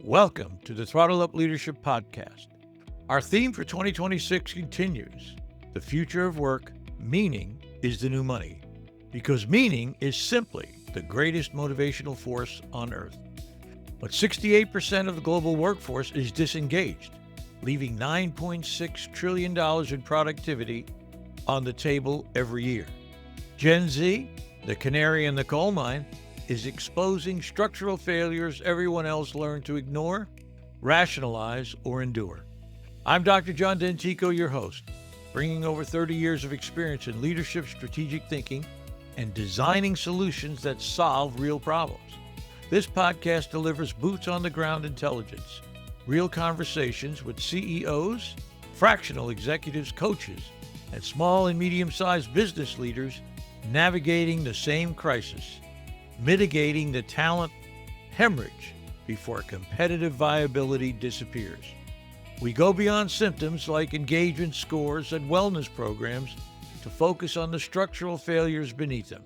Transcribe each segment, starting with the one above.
Welcome to the Throttle Up Leadership Podcast. Our theme for 2026 continues. The future of work, meaning is the new money. Because meaning is simply the greatest motivational force on earth. But 68% of the global workforce is disengaged, leaving $9.6 trillion in productivity on the table every year. Gen Z, the canary in the coal mine, is exposing structural failures everyone else learned to ignore, rationalize, or endure. I'm Dr. John Dentico, your host, bringing over 30 years of experience in leadership, strategic thinking, and designing solutions that solve real problems. This podcast delivers boots-on-the-ground intelligence, real conversations with CEOs, fractional executives, coaches, and small and medium-sized business leaders navigating the same crisis, mitigating the talent hemorrhage before competitive viability disappears. We go beyond symptoms like engagement scores and wellness programs to focus on the structural failures beneath them.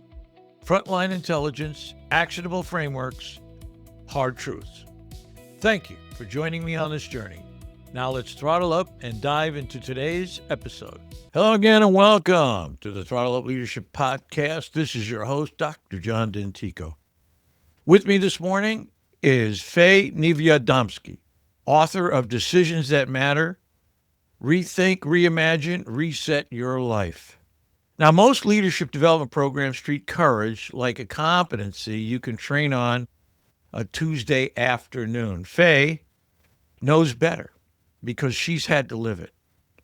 Frontline intelligence, actionable frameworks, hard truths. Thank you for joining me on this journey. Now let's throttle up and dive into today's episode. Hello again and welcome to the Throttle Up Leadership Podcast. This is your host, Dr. John Dentico. With me this morning is Fay Niewiadomski, author of Decisions That Matter, Rethink, Reimagine, Reset Your Life. Now, most leadership development programs treat courage like a competency you can train on a Tuesday afternoon. Fay knows better because she's had to live it.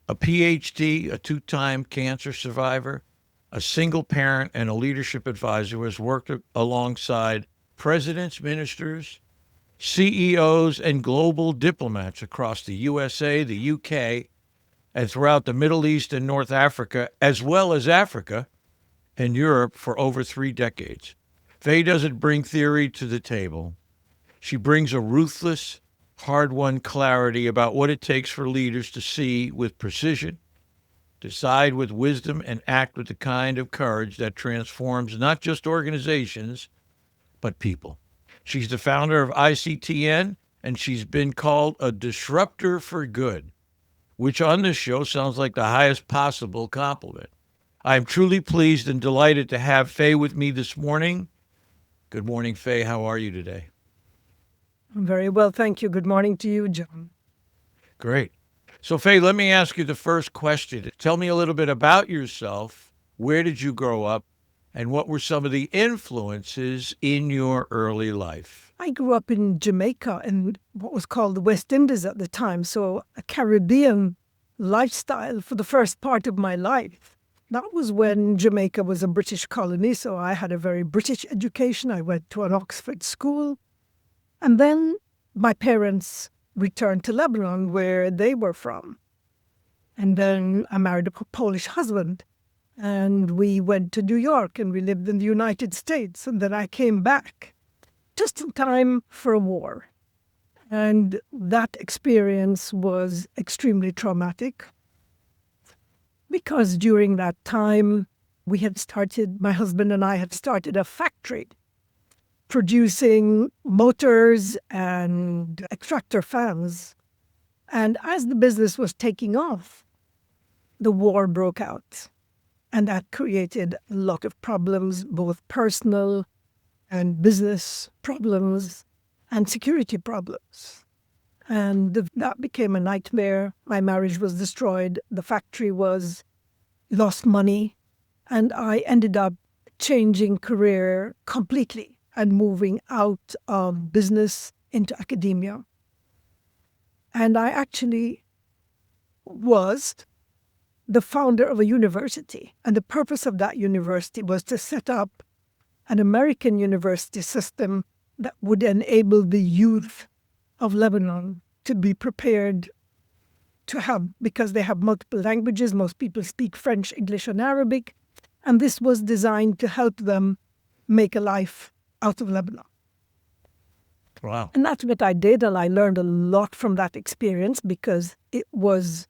A PhD, a two-time cancer survivor, a single parent, and a leadership advisor who has worked alongside presidents, ministers, CEOs, and global diplomats across the USA, the UK, and throughout the Middle East and North Africa, as well as Africa and Europe for over 3 decades. Fay doesn't bring theory to the table. She brings a ruthless, hard-won clarity about what it takes for leaders to see with precision, decide with wisdom, and act with the kind of courage that transforms not just organizations, but people. She's the founder of ICTN, and she's been called a disruptor for good, which on this show sounds like the highest possible compliment. I'm truly pleased and delighted to have Fay with me this morning. Good morning, Fay. How are you today? I'm very well, thank you. Good morning to you, John. Great. So, Fay, let me ask you the first question. Tell me a little bit about yourself. Where did you grow up? And what were some of the influences in your early life? I grew up in Jamaica in what was called the West Indies at the time, so a Caribbean lifestyle for the first part of my life. That was when Jamaica was a British colony, so I had a very British education. I went to an Oxford school. And then my parents returned to Lebanon, where they were from. And then I married a Polish husband. And we went to New York and we lived in the United States. And then I came back just in time for a war. And that experience was extremely traumatic because during that time, my husband and I had started a factory producing motors and extractor fans. And as the business was taking off, the war broke out. And that created a lot of problems, both personal and business problems and security problems. And that became a nightmare. My marriage was destroyed. The factory lost money. And I ended up changing career completely and moving out of business into academia. And I actually was the founder of a university. And the purpose of that university was to set up an American university system that would enable the youth of Lebanon to be prepared to because they have multiple languages. Most people speak French, English, and Arabic. And this was designed to help them make a life out of Lebanon. Wow. And that's what I did, and I learned a lot from that experience because it was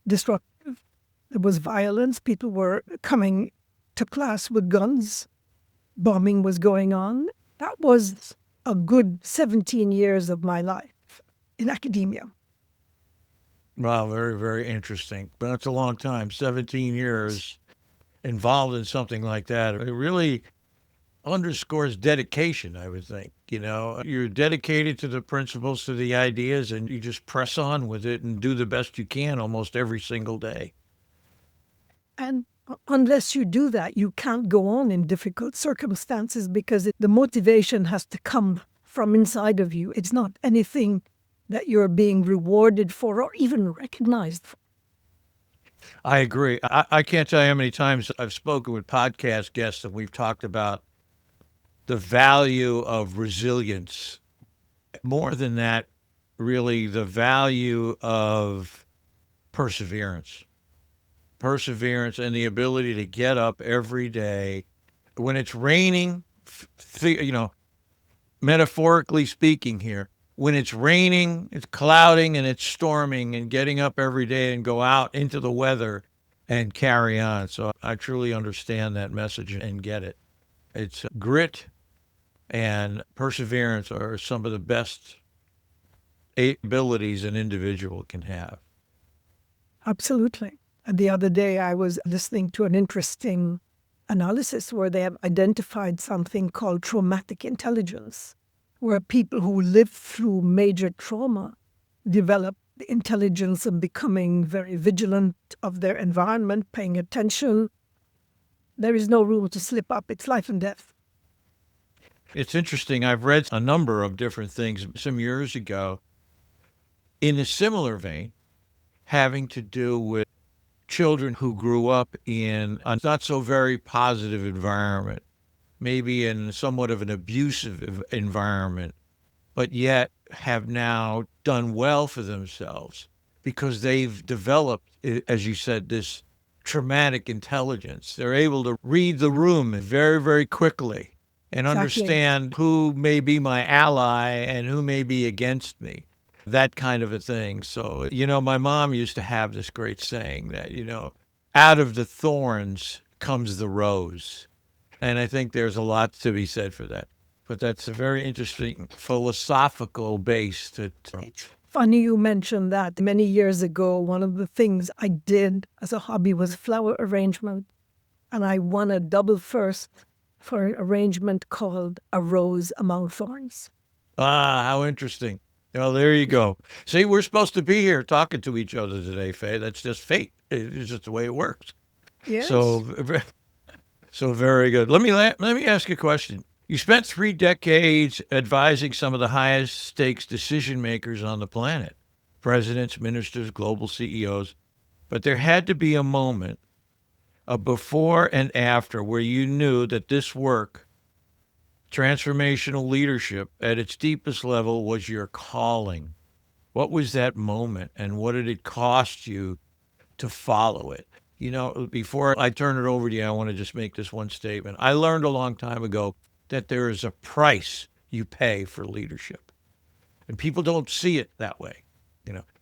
disruptive. There was violence. People were coming to class with guns. Bombing was going on. That was a good 17 years of my life. in academia. Wow, very, very interesting. But that's a long time, 17 years involved in something like that. It really underscores dedication, I would think. You're dedicated to the principles, to the ideas, and you just press on with it and do the best you can almost every single day. And unless you do that, you can't go on in difficult circumstances because the motivation has to come from inside of you. It's not anything that you're being rewarded for or even recognized for. I agree. I can't tell you how many times I've spoken with podcast guests and we've talked about the value of resilience. More than that, really, the value of perseverance. Perseverance and the ability to get up every day when it's raining, metaphorically speaking here, when it's raining, it's clouding, and it's storming, and getting up every day and go out into the weather and carry on. So I truly understand that message and get it. It's grit and perseverance are some of the best abilities an individual can have. Absolutely. And the other day, I was listening to an interesting analysis where they have identified something called traumatic intelligence, where people who live through major trauma develop the intelligence of becoming very vigilant of their environment, paying attention. There is no room to slip up. It's life and death. It's interesting. I've read a number of different things some years ago in a similar vein, having to do with children who grew up in a not so very positive environment, maybe in somewhat of an abusive environment, but yet have now done well for themselves because they've developed, as you said, this traumatic intelligence. They're able to read the room very, very quickly and Exactly. understand who may be my ally and who may be against me, that kind of a thing. So, my mom used to have this great saying that, out of the thorns comes the rose. And I think there's a lot to be said for that. But that's a very interesting philosophical base to. Funny you mentioned that. Many years ago, one of the things I did as a hobby was flower arrangement. And I won a double first for an arrangement called A Rose Among Thorns. Ah, how interesting. Well, there you go. See, we're supposed to be here talking to each other today, Fay. That's just fate. It's just the way it works. Yes. So very good. Let me ask you a question. You spent 3 decades advising some of the highest stakes decision makers on the planet, presidents, ministers, global CEOs. But there had to be a moment, a before and after, where you knew that this work, transformational leadership at its deepest level, was your calling. What was that moment, and what did it cost you to follow it? Before I turn it over to you, I want to just make this one statement. I learned a long time ago that there is a price you pay for leadership. And people don't see it that way,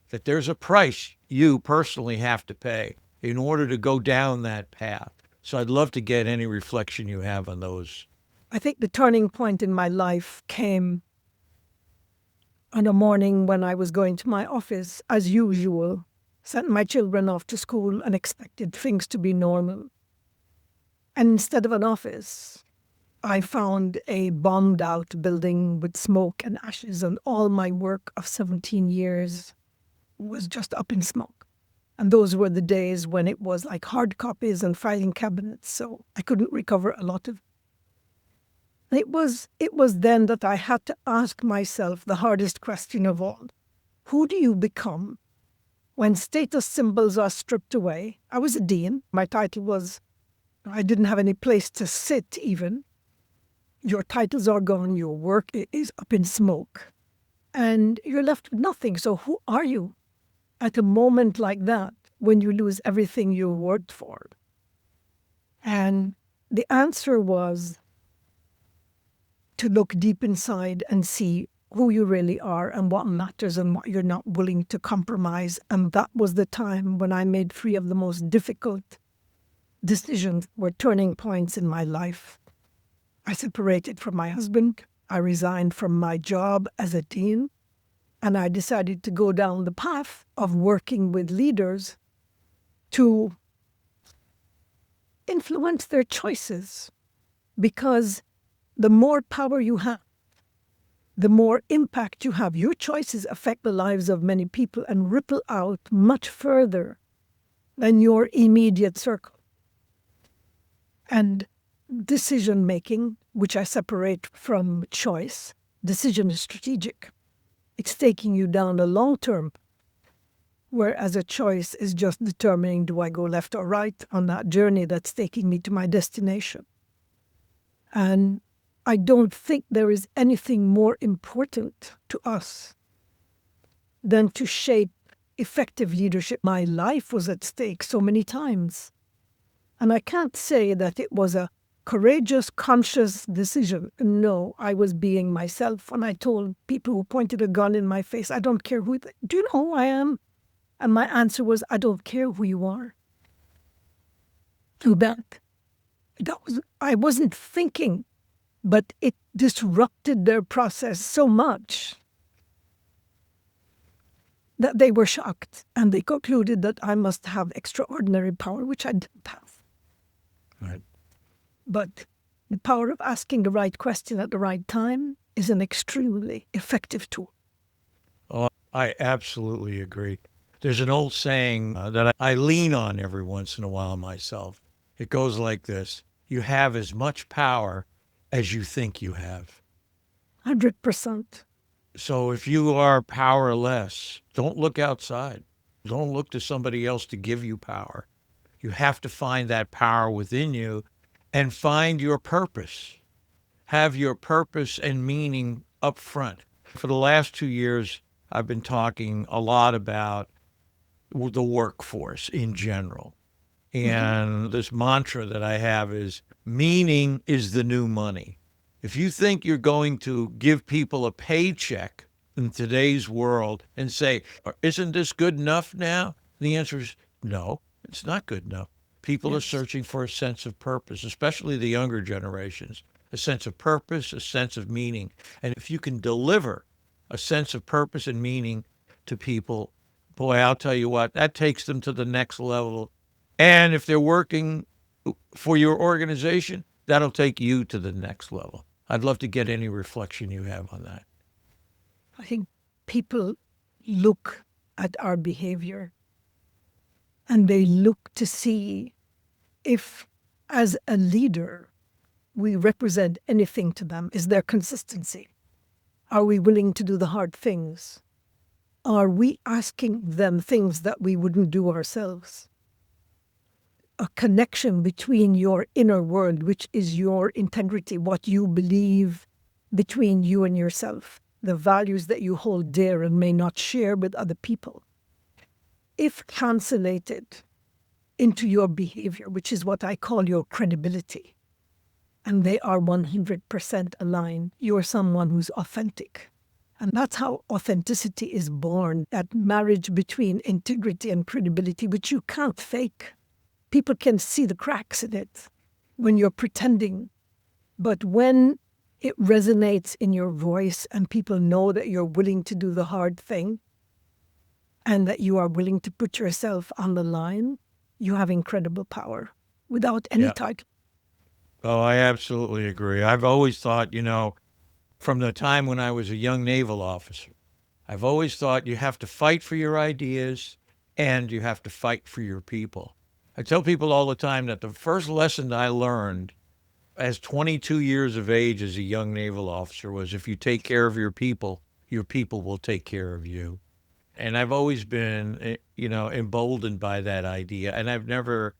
that there's a price you personally have to pay in order to go down that path. So I'd love to get any reflection you have on those. I think the turning point in my life came on a morning when I was going to my office, as usual, sent my children off to school and expected things to be normal. And instead of an office, I found a bombed out building with smoke and ashes, and all my work of 17 years was just up in smoke. And those were the days when it was like hard copies and filing cabinets, so I couldn't recover a lot of it. It was then that I had to ask myself the hardest question of all. Who do you become when status symbols are stripped away? I was a dean. My title was, I didn't have any place to sit even. Your titles are gone. Your work is up in smoke. And you're left with nothing. So who are you at a moment like that when you lose everything you worked for? And the answer was to look deep inside and see who you really are and what matters and what you're not willing to compromise. And that was the time when I made 3 of the most difficult decisions, were turning points in my life. I separated from my husband. I resigned from my job as a dean. And I decided to go down the path of working with leaders to influence their choices, because the more power you have, the more impact you have. Your choices affect the lives of many people and ripple out much further than your immediate circle. And decision-making, which I separate from choice, decision is strategic. It's taking you down a long term, whereas a choice is just determining, do I go left or right on that journey that's taking me to my destination? And I don't think there is anything more important to us than to shape effective leadership. My life was at stake so many times. And I can't say that it was a courageous, conscious decision. No, I was being myself. And I told people who pointed a gun in my face, I don't care who, do you know who I am? And my answer was, I don't care who you are. I wasn't thinking, but it disrupted their process so much that they were shocked. And they concluded that I must have extraordinary power, which I didn't have. Right. But the power of asking the right question at the right time is an extremely effective tool. Oh, I absolutely agree. There's an old saying that I lean on every once in a while myself. It goes like this: you have as much power as you think you have. 100%. So if you are powerless, don't look outside. Don't look to somebody else to give you power. You have to find that power within you and find your purpose. Have your purpose and meaning up front. For the last 2 years, I've been talking a lot about the workforce in general. And this mantra that I have is, meaning is the new money. If you think you're going to give people a paycheck in today's world and say, isn't this good enough now? The answer is no, it's not good enough. People are searching for a sense of purpose, especially the younger generations, a sense of purpose, a sense of meaning. And if you can deliver a sense of purpose and meaning to people, boy, I'll tell you what, that takes them to the next level. And if they're working for your organization, that'll take you to the next level. I'd love to get any reflection you have on that. I think people look at our behavior and they look to see if, as a leader, we represent anything to them. Is there consistency? Are we willing to do the hard things? Are we asking them things that we wouldn't do ourselves? A connection between your inner world, which is your integrity, what you believe between you and yourself, the values that you hold dear and may not share with other people. If translated into your behavior, which is what I call your credibility, and they are 100% aligned, you're someone who's authentic. And that's how authenticity is born, that marriage between integrity and credibility, which you can't fake. People can see the cracks in it when you're pretending. But when it resonates in your voice and people know that you're willing to do the hard thing and that you are willing to put yourself on the line, you have incredible power without any title. Oh, I absolutely agree. I've always thought, from the time when I was a young naval officer, I've always thought you have to fight for your ideas and you have to fight for your people. I tell people all the time that the first lesson I learned as 22 years of age as a young naval officer was, if you take care of your people will take care of you. And I've always been, emboldened by that idea. And I've never,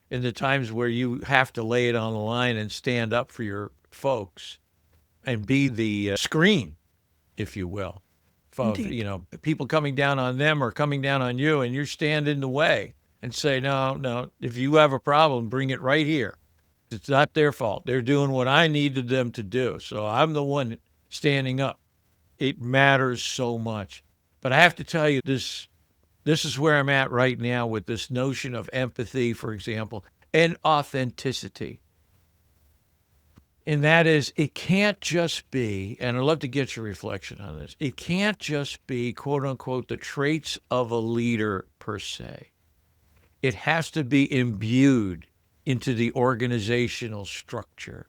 in the times where you have to lay it on the line and stand up for your folks and be the screen, if you will, of, people coming down on them or coming down on you, and you stand in the way and say, no, if you have a problem, bring it right here. It's not their fault. They're doing what I needed them to do. So I'm the one standing up. It matters so much. But I have to tell you, this is where I'm at right now with this notion of empathy, for example, and authenticity. And that is, it can't just be, and I'd love to get your reflection on this, it can't just be, quote unquote, the traits of a leader per se. It has to be imbued into the organizational structure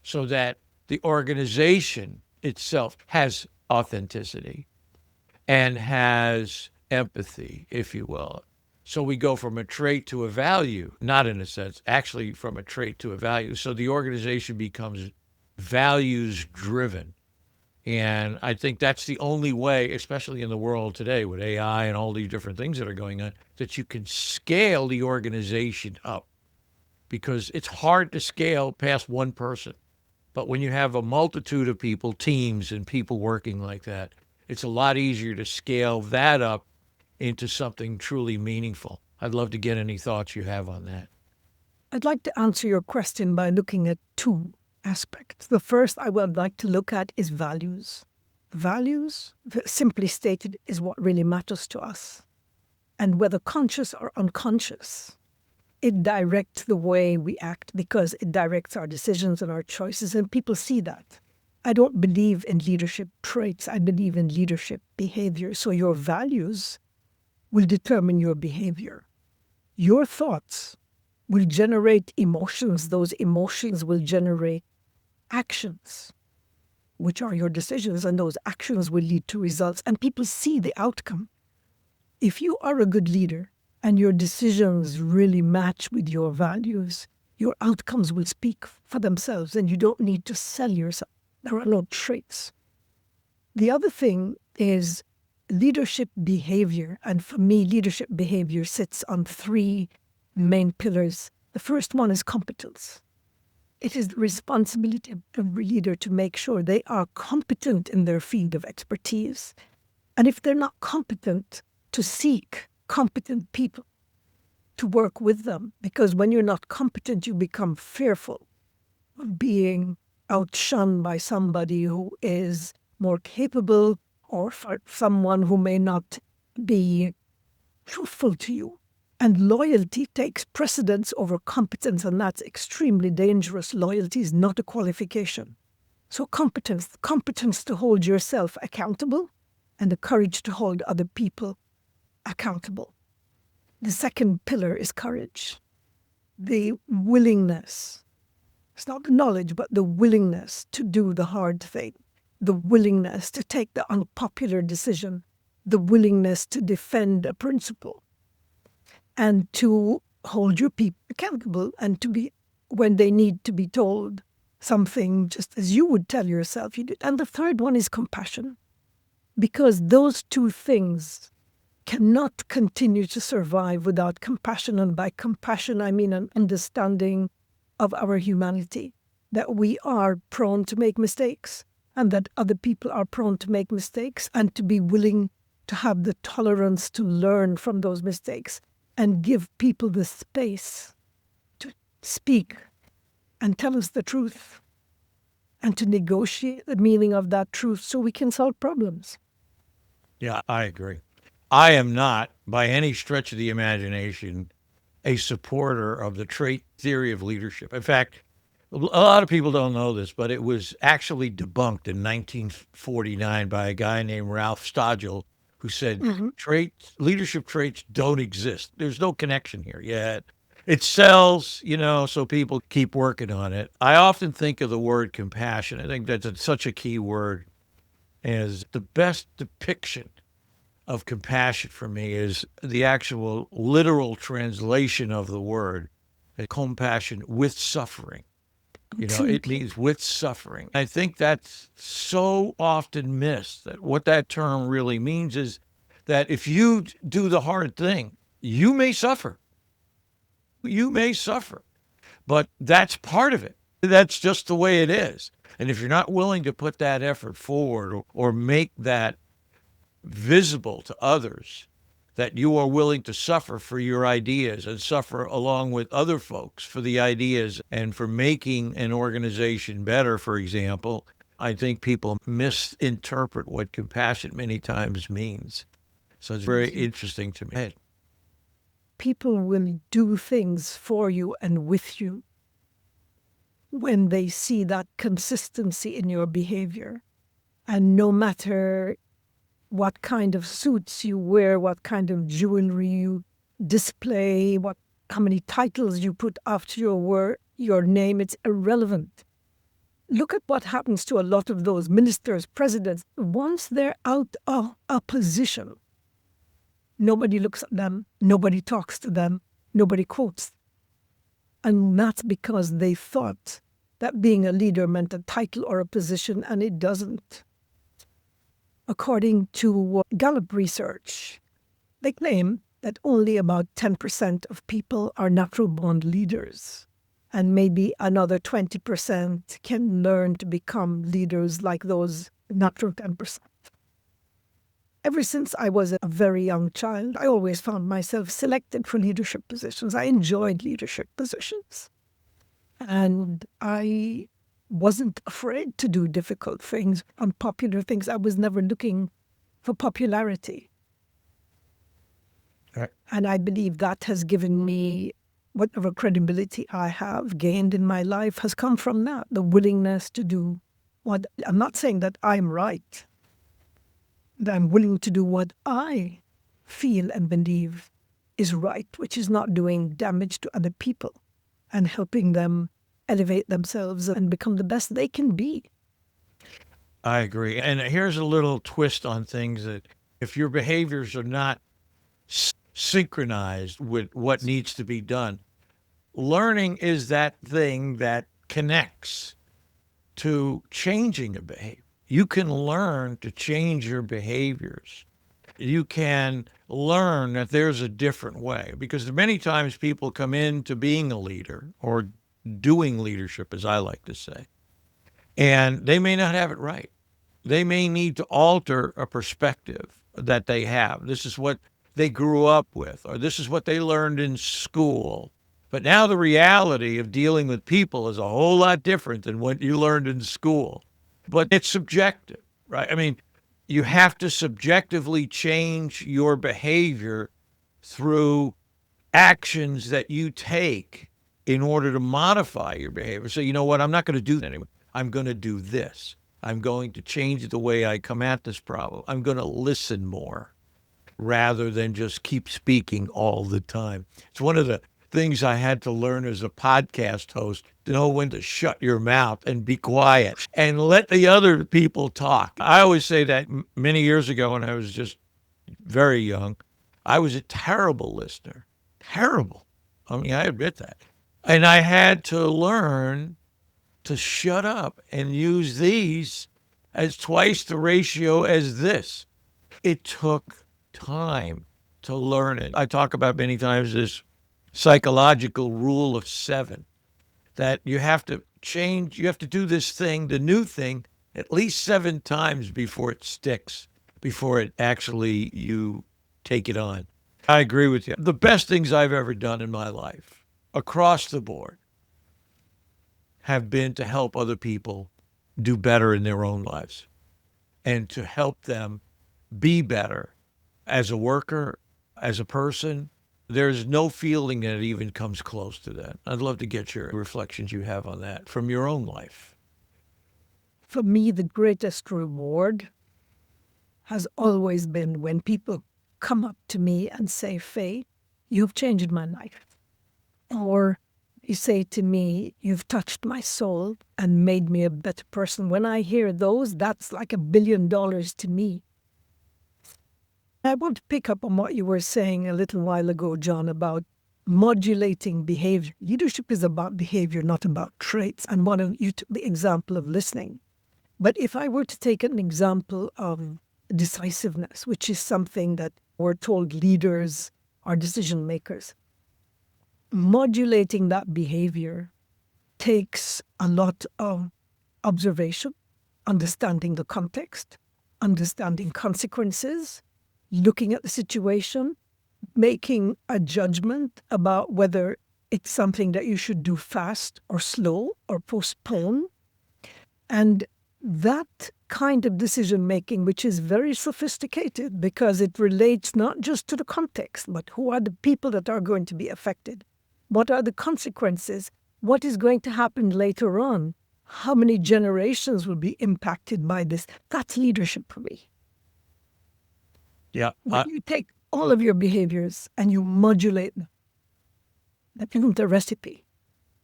so that the organization itself has authenticity and has empathy, if you will. So we go from a trait to a value, not in a sense, actually from a trait to a value. So the organization becomes values driven. And I think that's the only way, especially in the world today with AI and all these different things that are going on, that you can scale the organization up, because it's hard to scale past one person. But when you have a multitude of people, teams and people working like that, it's a lot easier to scale that up into something truly meaningful. I'd love to get any thoughts you have on that. I'd like to answer your question by looking at two aspects. The first I would like to look at is values. Values, simply stated, is what really matters to us. And whether conscious or unconscious, it directs the way we act because it directs our decisions and our choices, and people see that. I don't believe in leadership traits. I believe in leadership behavior. So your values will determine your behavior. Your thoughts will generate emotions. Those emotions will generate actions, which are your decisions, and those actions will lead to results, and people see the outcome. If you are a good leader and your decisions really match with your values, your outcomes will speak for themselves, and you don't need to sell yourself. There are no traits. The other thing is leadership behavior, and for me, leadership behavior sits on three main pillars. The first one is competence. It is the responsibility of every leader to make sure they are competent in their field of expertise. And if they're not competent, to seek competent people to work with them. Because when you're not competent, you become fearful of being outshone by somebody who is more capable, or for someone who may not be truthful to you. And loyalty takes precedence over competence, and that's extremely dangerous. Loyalty is not a qualification. So competence to hold yourself accountable, and the courage to hold other people accountable. The second pillar is courage. The willingness. It's not the knowledge, but the willingness to do the hard thing. The willingness to take the unpopular decision. The willingness to defend a principle. And to hold your people accountable, and to be, when they need to be told something, just as you would tell yourself you did. And the third one is compassion. Because those two things cannot continue to survive without compassion. And by compassion, I mean an understanding of our humanity, that we are prone to make mistakes, and that other people are prone to make mistakes, and to be willing to have the tolerance to learn from those mistakes and give people the space to speak and tell us the truth, and to negotiate the meaning of that truth so we can solve problems. Yeah, I agree. I am not, by any stretch of the imagination, a supporter of the trait theory of leadership. In fact, a lot of people don't know this, but it was actually debunked in 1949 by a guy named Ralph Stogel, who said leadership traits don't exist. There's no connection here yet. It sells, so people keep working on it. I often think of the word compassion. I think that's such a key word, as the best depiction of compassion for me is the actual literal translation of the word, compassion with suffering. It means with suffering. I think that's so often missed, that what that term really means is that if you do the hard thing, you may suffer. You may suffer, but that's part of it. That's just the way it is. And if you're not willing to put that effort forward, or make that visible to others, that you are willing to suffer for your ideas and suffer along with other folks for the ideas and for making an organization better, for example, I think people misinterpret what compassion many times means. So it's very interesting to me. People will do things for you and with you when they see that consistency in your behavior. And no matter what kind of suits you wear, what kind of jewelry you display, how many titles you put after your name, it's irrelevant. Look at what happens to a lot of those ministers, presidents. Once they're out of a position, nobody looks at them, nobody talks to them, nobody quotes. And that's because they thought that being a leader meant a title or a position, and it doesn't. According to Gallup research, they claim that only about 10% of people are natural-born leaders, and maybe another 20% can learn to become leaders like those natural 10%. Ever since I was a very young child, I always found myself selected for leadership positions. I enjoyed leadership positions. And I wasn't afraid to do difficult things, unpopular things. I was never looking for popularity. Right. And I believe that has given me whatever credibility I have gained in my life has come from that, the willingness to do what, I'm not saying that I'm right, that I'm willing to do what I feel and believe is right, which is not doing damage to other people and helping them elevate themselves and become the best they can be. I agree. And here's a little twist on things that if your behaviors are not synchronized with what needs to be done, learning is that thing that connects to changing a behavior. You can learn to change your behaviors. You can learn that there's a different way, because many times people come into being a leader or doing leadership, as I like to say, and they may not have it right. They may need to alter a perspective that they have. This is what they grew up with, or this is what they learned in school. But now the reality of dealing with people is a whole lot different than what you learned in school. But it's subjective, right? I mean, you have to subjectively change your behavior through actions that you take in order to modify your behavior. So, you know what? I'm not going to do that anymore. I'm going to do this. I'm going to change the way I come at this problem. I'm going to listen more rather than just keep speaking all the time. It's one of the things I had to learn as a podcast host, to know when to shut your mouth and be quiet and let the other people talk. I always say that many years ago when I was just very young, I was a terrible listener. Terrible. I mean, I admit that. And I had to learn to shut up and use these as twice the ratio as this. It took time to learn it. I talk about many times this psychological rule of 7, that you have to change, you have to do this thing, the new thing, at least 7 times before it sticks, before it actually you take it on. I agree with you. The best things I've ever done in my life, across the board, have been to help other people do better in their own lives and to help them be better as a worker, as a person. There's no feeling that even comes close to that. I'd love to get your reflections you have on that from your own life. For me, the greatest reward has always been when people come up to me and say, "Fay, you've changed my life." Or you say to me, "You've touched my soul and made me a better person." When I hear those, that's like $1 billion to me. I want to pick up on what you were saying a little while ago, John, about modulating behavior. Leadership is about behavior, not about traits. And one of you took the example of listening. But if I were to take an example of decisiveness, which is something that we're told leaders are decision makers, modulating that behavior takes a lot of observation, understanding the context, understanding consequences, looking at the situation, making a judgment about whether it's something that you should do fast or slow or postpone. And that kind of decision making, which is very sophisticated because it relates not just to the context, but who are the people that are going to be affected? What are the consequences? what is going to happen later on? How many generations will be impacted by this? That's leadership for me. Yeah. When you take all of your behaviors and you modulate them, that becomes a recipe.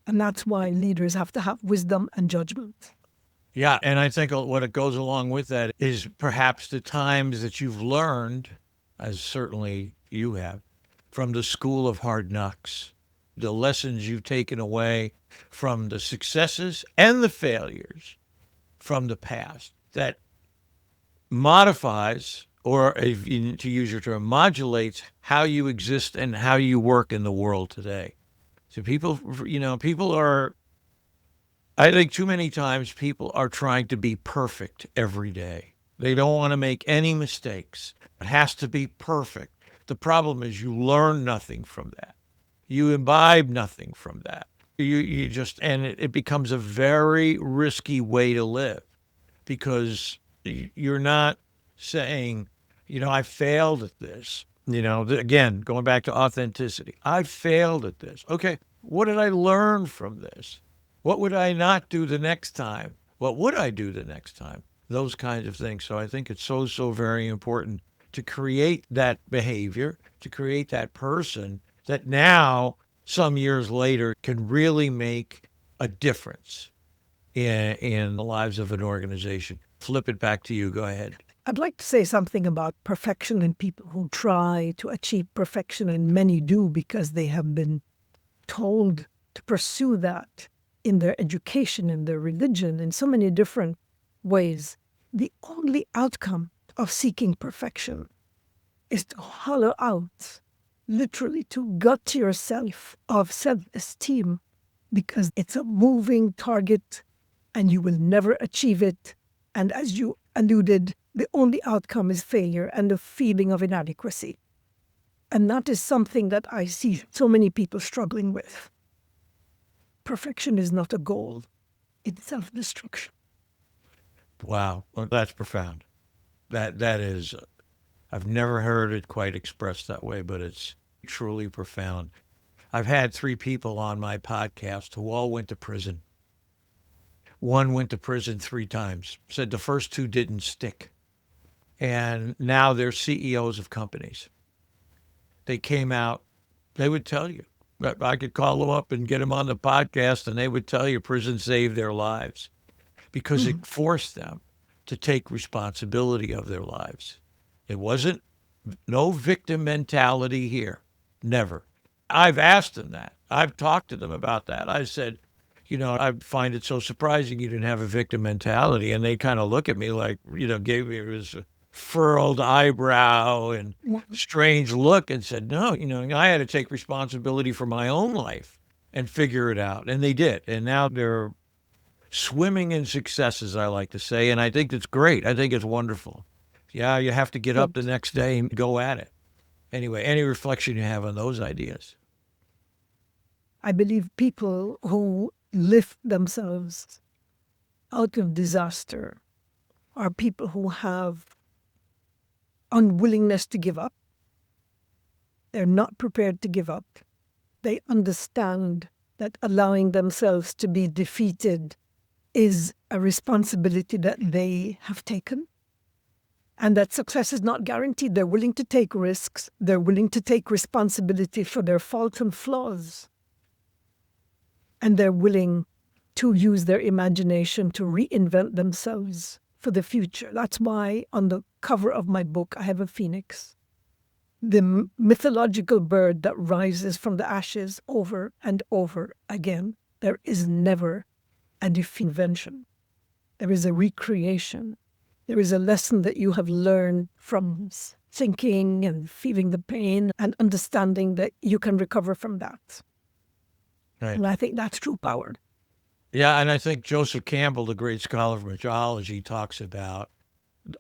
And that's why leaders have to have wisdom and judgment. Yeah. And I think what it goes along with that is perhaps the times that you've learned, as certainly you have, from the school of hard knocks, the lessons you've taken away from the successes and the failures from the past that modifies, or if you, to use your term, modulates how you exist and how you work in the world today. So people are, I think too many times people are trying to be perfect every day. They don't want to make any mistakes. It has to be perfect. The problem is you learn nothing from that. You imbibe nothing from that. You just, and it becomes a very risky way to live because you're not saying, I failed at this. Again, going back to authenticity, I failed at this. Okay, what did I learn from this? What would I not do the next time? What would I do the next time? Those kinds of things. So I think it's so very important to create that behavior, to create that person that now, some years later, can really make a difference in the lives of an organization. Flip it back to you. Go ahead. I'd like to say something about perfection and people who try to achieve perfection, and many do because they have been told to pursue that in their education, in their religion, in so many different ways. The only outcome of seeking perfection is to hollow out, literally to gut yourself of self-esteem, because it's a moving target and you will never achieve it. And as you alluded, the only outcome is failure and a feeling of inadequacy. And that is something that I see so many people struggling with. Perfection is not a goal. It's self-destruction. Wow. Well, that's profound. That is, I've never heard it quite expressed that way, but it's truly profound. I've had 3 people on my podcast who all went to prison. One went to prison 3 times, said the first 2 didn't stick. And now they're CEOs of companies. They came out, they would tell you. I could call them up and get them on the podcast, and they would tell you prison saved their lives because it forced them to take responsibility of their lives. It wasn't, no victim mentality here. Never. I've asked them that. I've talked to them about that. I said, I find it so surprising you didn't have a victim mentality. And they kind of look at me like, gave me this furrowed eyebrow and strange look and said, no, I had to take responsibility for my own life and figure it out. And they did. And now they're swimming in successes, I like to say. And I think it's great. I think it's wonderful. Yeah, you have to get up the next day and go at it. Anyway, any reflection you have on those ideas? I believe people who lift themselves out of disaster are people who have unwillingness to give up. They're not prepared to give up. They understand that allowing themselves to be defeated is a responsibility that they have taken, and that success is not guaranteed. They're willing to take risks. They're willing to take responsibility for their faults and flaws. And they're willing to use their imagination to reinvent themselves for the future. That's why on the cover of my book, I have a phoenix, the mythological bird that rises from the ashes over and over again. There is never a invention. There is a recreation. There is a lesson that you have learned from thinking and feeling the pain and understanding that you can recover from that. Right. And I think that's true power. Yeah, and I think Joseph Campbell, the great scholar of mythology, talks about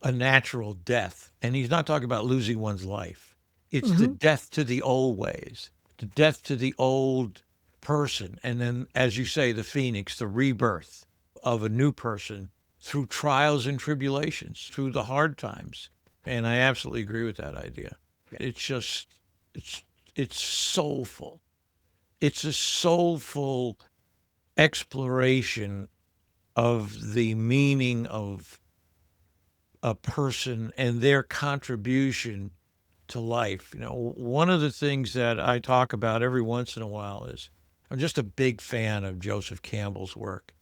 a natural death. And he's not talking about losing one's life. It's the death to the old ways, the death to the old person. And then, as you say, the phoenix, the rebirth of a new person through trials and tribulations, through the hard times. And I absolutely agree with that idea. It's just, it's soulful. It's a soulful exploration of the meaning of a person and their contribution to life. One of the things that I talk about every once in a while is I'm just a big fan of Joseph Campbell's work.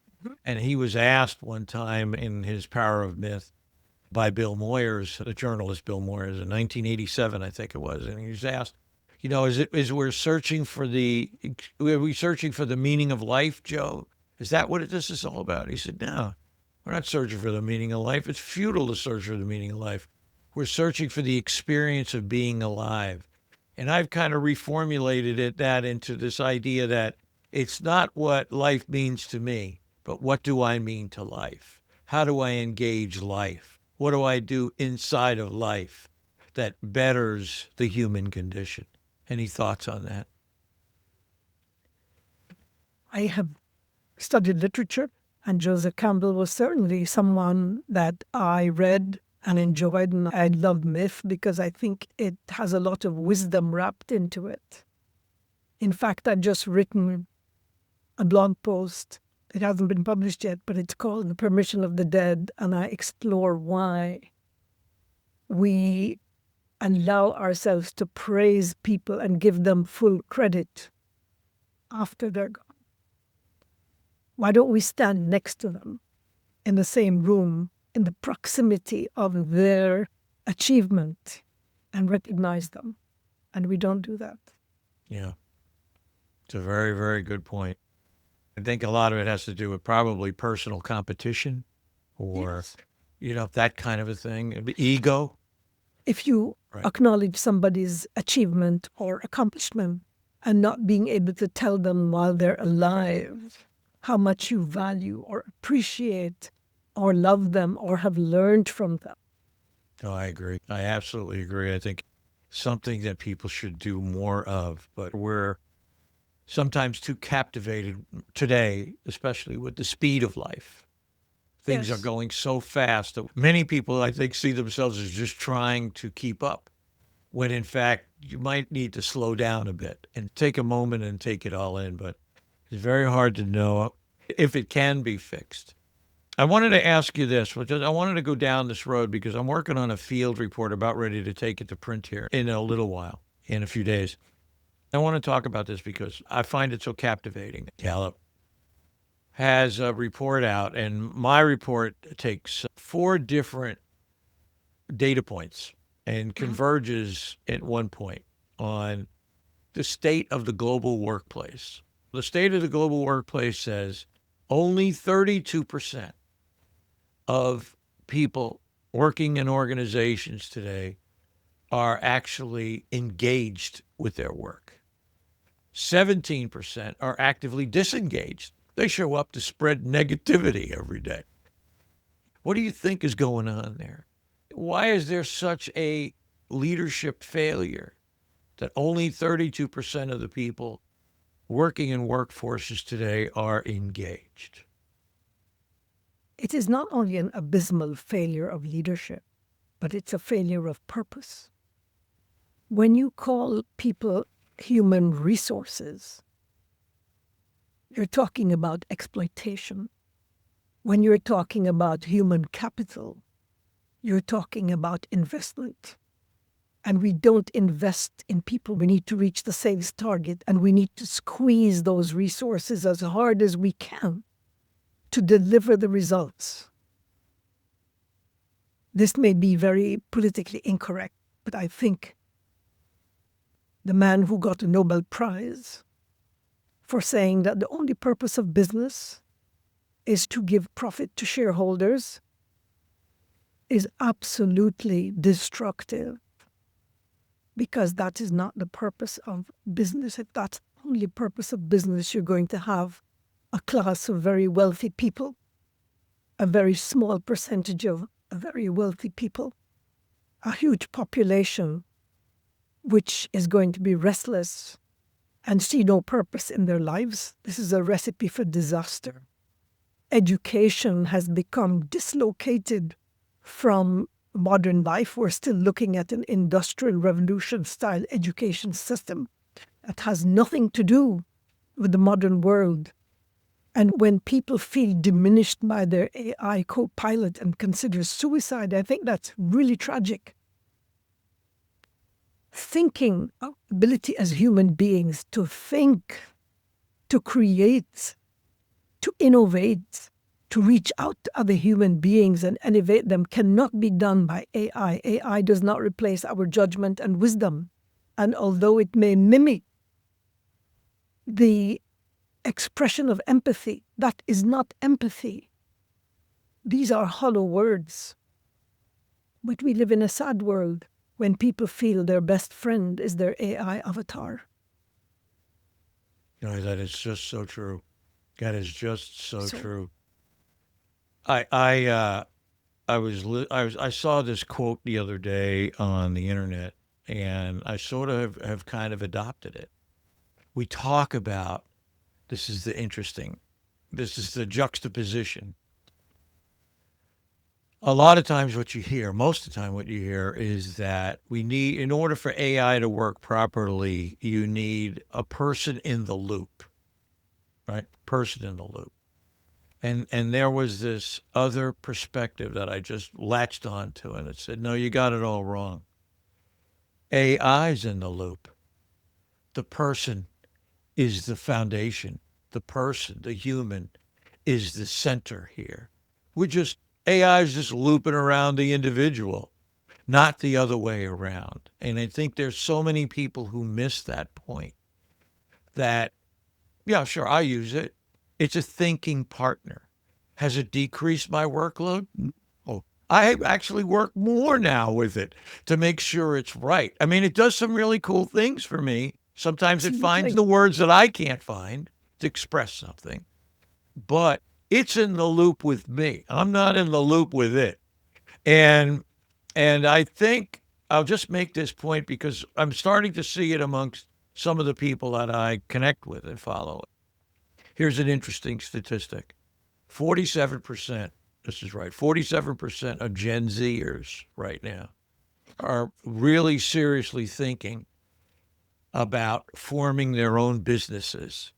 And he was asked one time in his Power of Myth by Bill Moyers, the journalist Bill Moyers, in 1987, I think it was. And he was asked, are we searching for the meaning of life, Joe? Is that what this is all about? He said, no, we're not searching for the meaning of life. It's futile to search for the meaning of life. We're searching for the experience of being alive. And I've kind of reformulated that into this idea that it's not what life means to me, but what do I mean to life? How do I engage life? What do I do inside of life that betters the human condition? Any thoughts on that? I have studied literature, and Joseph Campbell was certainly someone that I read and enjoyed, and I love myth because I think it has a lot of wisdom wrapped into it. In fact, I've just written a blog post. It hasn't been published yet, but it's called The Permission of the Dead, and I explore why we allow ourselves to praise people and give them full credit after they're gone. Why don't we stand next to them in the same room, in the proximity of their achievement, and recognize them? And we don't do that. Yeah. It's a very, very good point. I think a lot of it has to do with probably personal competition or, Yes. That kind of a thing. Ego. If you acknowledge somebody's achievement or accomplishment and not being able to tell them while they're alive how much you value or appreciate or love them or have learned from them. Oh, I agree. I absolutely agree. I think something that people should do more of, but we're sometimes too captivated today, especially with the speed of life. Things are going so fast that many people, I think, see themselves as just trying to keep up, when in fact you might need to slow down a bit and take a moment and take it all in. But it's very hard to know if it can be fixed. I wanted to ask you this, which is I wanted to go down this road because I'm working on a field report about ready to take it to print here in a little while, in a few days. I want to talk about this because I find it so captivating. Gallup has a report out, and my report takes 4 different data points and converges at one point on the state of the global workplace. The state of the global workplace says only 32% of people working in organizations today are actually engaged with their work. 17% are actively disengaged. They show up to spread negativity every day. What do you think is going on there? Why is there such a leadership failure that only 32% of the people working in workforces today are engaged? It is not only an abysmal failure of leadership, but it's a failure of purpose. When you call people human resources, you're talking about exploitation. When you're talking about human capital, you're talking about investment. And we don't invest in people. We need to reach the sales target, and we need to squeeze those resources as hard as we can to deliver the results. This may be very politically incorrect, but I think the man who got a Nobel Prize for saying that the only purpose of business is to give profit to shareholders is absolutely destructive, because that is not the purpose of business. If that's the only purpose of business, you're going to have a class of very wealthy people, a very small percentage of very wealthy people, a huge population which is going to be restless and see no purpose in their lives. This is a recipe for disaster. Education has become dislocated from modern life. We're still looking at an industrial revolution style education system that has nothing to do with the modern world. And when people feel diminished by their AI co-pilot and consider suicide, I think that's really tragic. Thinking, our ability as human beings to think, to create, to innovate, to reach out to other human beings and elevate them cannot be done by AI. AI does not replace our judgment and wisdom. And although it may mimic the expression of empathy, that is not empathy. These are hollow words. But we live in a sad world when people feel their best friend is their AI avatar. That is just so true. That is just so true. I saw this quote the other day on the internet, and I sort of have kind of adopted it. We talk about this is the juxtaposition. A lot of times most of the time what you hear is that in order for AI to work properly, you need a person in the loop, right? Person in the loop. And there was this other perspective that I just latched onto, and it said, no, you got it all wrong. AI's in the loop. The person is the foundation. The person, the human, is the center here. AI is just looping around the individual, not the other way around. And I think there's so many people who miss that point that, yeah, sure, I use it. It's a thinking partner. Has it decreased my workload? Oh, I actually work more now with it to make sure it's right. I mean, it does some really cool things for me. Sometimes it finds the words that I can't find to express something, but it's in the loop with me. I'm not in the loop with it. And I think I'll just make this point because I'm starting to see it amongst some of the people that I connect with and follow. Here's an interesting statistic. 47%, this is right, 47% of Gen Zers right now are really seriously thinking about forming their own businesses.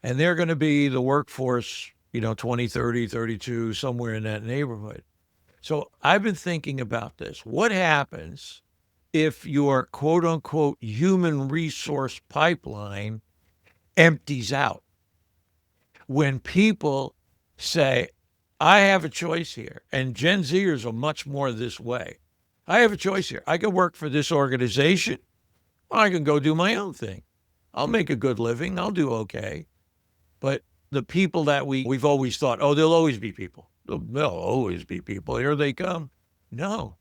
And they're going to be the workforce, 20, 30, 32, somewhere in that neighborhood. So I've been thinking about this. What happens if your quote unquote human resource pipeline empties out? When people say, I have a choice here, and Gen Zers are much more this way. I have a choice here. I can work for this organization, or I can go do my own thing. I'll make a good living. I'll do okay. But the people that we've always thought, there'll always be people. There'll always be people. Here they come. No,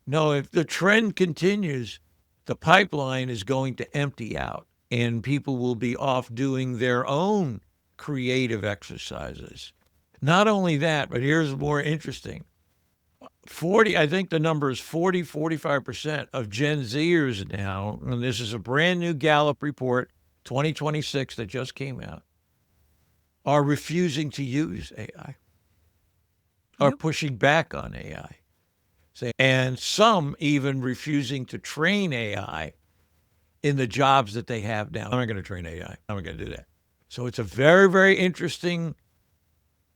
if the trend continues, the pipeline is going to empty out and people will be off doing their own creative exercises. Not only that, but here's more interesting. I think the number is 45% of Gen Zers now, and this is a brand new Gallup report, 2026, that just came out, are refusing to use AI, are pushing back on AI. And some even refusing to train AI in the jobs that they have now. I'm not going to train AI. I'm not going to do that. So it's a very, very interesting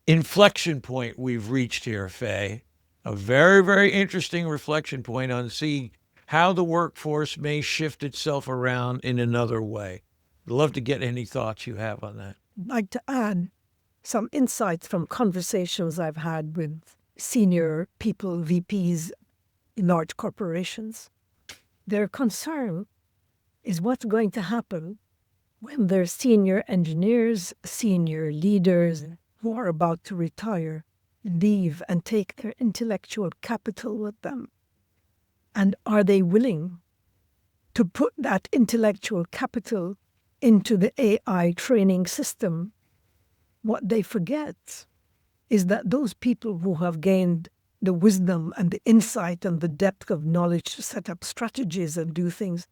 inflection point we've reached here, Fay. A very, very interesting reflection point on seeing how the workforce may shift itself around in another way. I'd love to get any thoughts you have on that. I'd like to add some insights from conversations I've had with senior people, VPs in large corporations. Their concern is what's going to happen when their senior engineers, senior leaders who are about to retire leave and take their intellectual capital with them. And are they willing to put that intellectual capital into the AI training system? What they forget is that those people who have gained the wisdom and the insight and the depth of knowledge to set up strategies and do things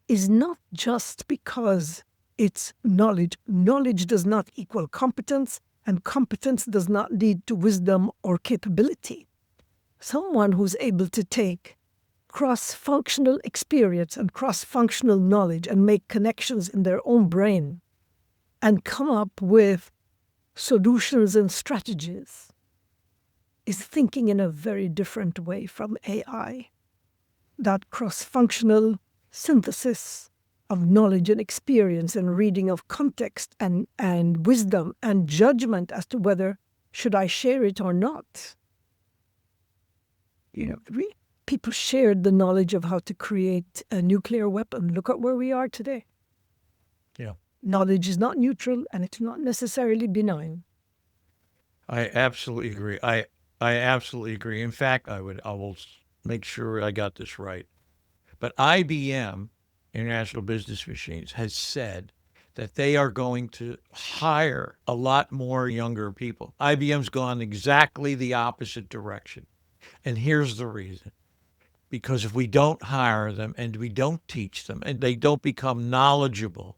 is not just because it's knowledge. Knowledge does not equal competence, and competence does not lead to wisdom or capability. Someone who's able to take cross-functional experience and cross-functional knowledge and make connections in their own brain and come up with solutions and strategies is thinking in a very different way from AI. That cross-functional synthesis of knowledge and experience and reading of context and wisdom and judgment as to whether should I share it or not. People shared the knowledge of how to create a nuclear weapon. Look at where we are today. Yeah. Knowledge is not neutral and it's not necessarily benign. I absolutely agree. I absolutely agree. In fact, I will make sure I got this right. But IBM, International Business Machines, has said that they are going to hire a lot more younger people. IBM's gone exactly the opposite direction. And here's the reason. Because if we don't hire them and we don't teach them and they don't become knowledgeable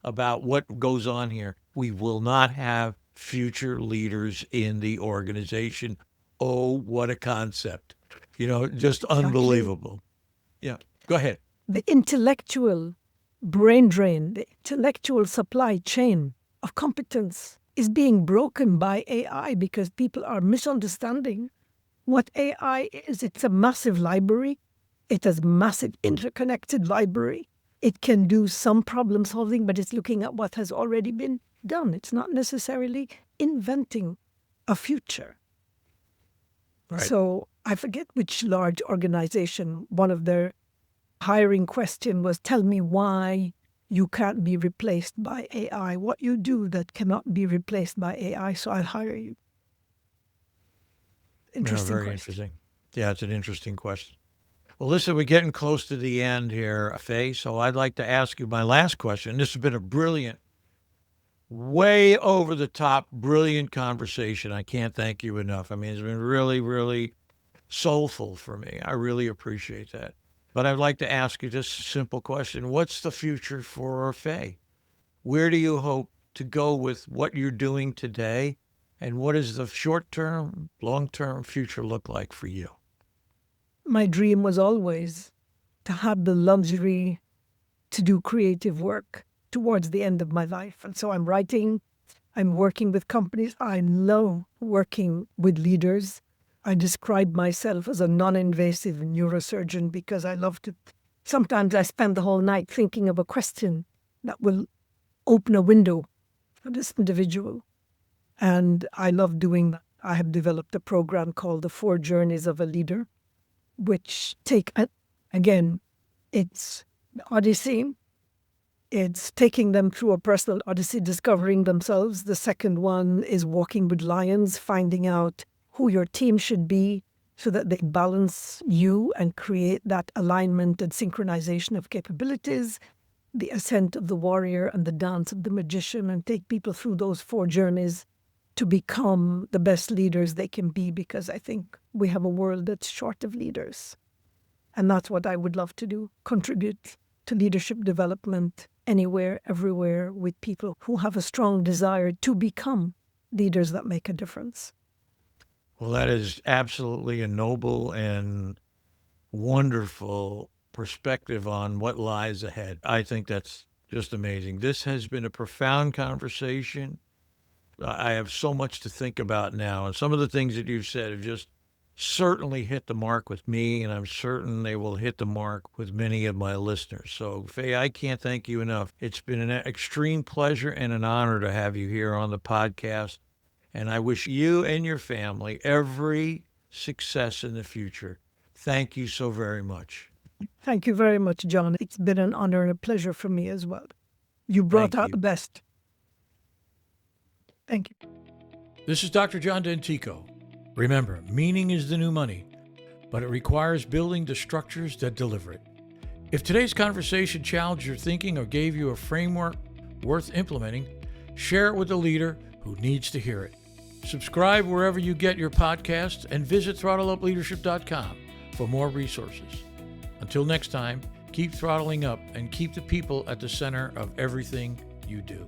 about what goes on here, we will not have future leaders in the organization. Oh, what a concept. Just unbelievable. Yeah, go ahead. The intellectual brain drain, the intellectual supply chain of competence is being broken by AI because people are misunderstanding what AI is. It's a massive library. It has massive interconnected library. It can do some problem solving, but it's looking at what has already been done. It's not necessarily inventing a future. Right. So I forget which large organization, one of their hiring question was, tell me why you can't be replaced by AI, what you do that cannot be replaced by AI, so I'll hire you. Interesting Very question. interesting. Yeah, it's an interesting question. Well, listen, we're getting close to the end here, Fay, so I'd like to ask you my last question. This has been a brilliant, way over the top, brilliant conversation. I can't thank you enough. I mean, it's been really, really soulful for me. I really appreciate that. But I'd like to ask you just a simple question. What's the future for Fay? Where do you hope to go with what you're doing today? And what does the short-term, long-term future look like for you? My dream was always to have the luxury to do creative work towards the end of my life. And so I'm writing, I'm working with companies. I love working with leaders. I describe myself as a non-invasive neurosurgeon because I love to, sometimes I spend the whole night thinking of a question that will open a window for this individual. And I love doing that. I have developed a program called The 4 Journeys of a Leader, which again, it's the Odyssey. It's taking them through a personal Odyssey, discovering themselves. The second one is walking with lions, finding out who your team should be so that they balance you and create that alignment and synchronization of capabilities. The ascent of the warrior and the dance of the magician, and take people through those 4 journeys to become the best leaders they can be, because I think we have a world that's short of leaders. And that's what I would love to do, contribute to leadership development anywhere, everywhere, with people who have a strong desire to become leaders that make a difference. Well, that is absolutely a noble and wonderful perspective on what lies ahead. I think that's just amazing. This has been a profound conversation. I have so much to think about now, and some of the things that you've said have just certainly hit the mark with me, and I'm certain they will hit the mark with many of my listeners. So, Fay, I can't thank you enough. It's been an extreme pleasure and an honor to have you here on the podcast, and I wish you and your family every success in the future. Thank you so very much. Thank you very much, John. It's been an honor and a pleasure for me as well. You brought out the best. Thank you. This is Dr. John Dentico. Remember, meaning is the new money, but it requires building the structures that deliver it. If today's conversation challenged your thinking or gave you a framework worth implementing, share it with a leader who needs to hear it. Subscribe wherever you get your podcasts and visit throttleupleadership.com for more resources. Until next time, keep throttling up and keep the people at the center of everything you do.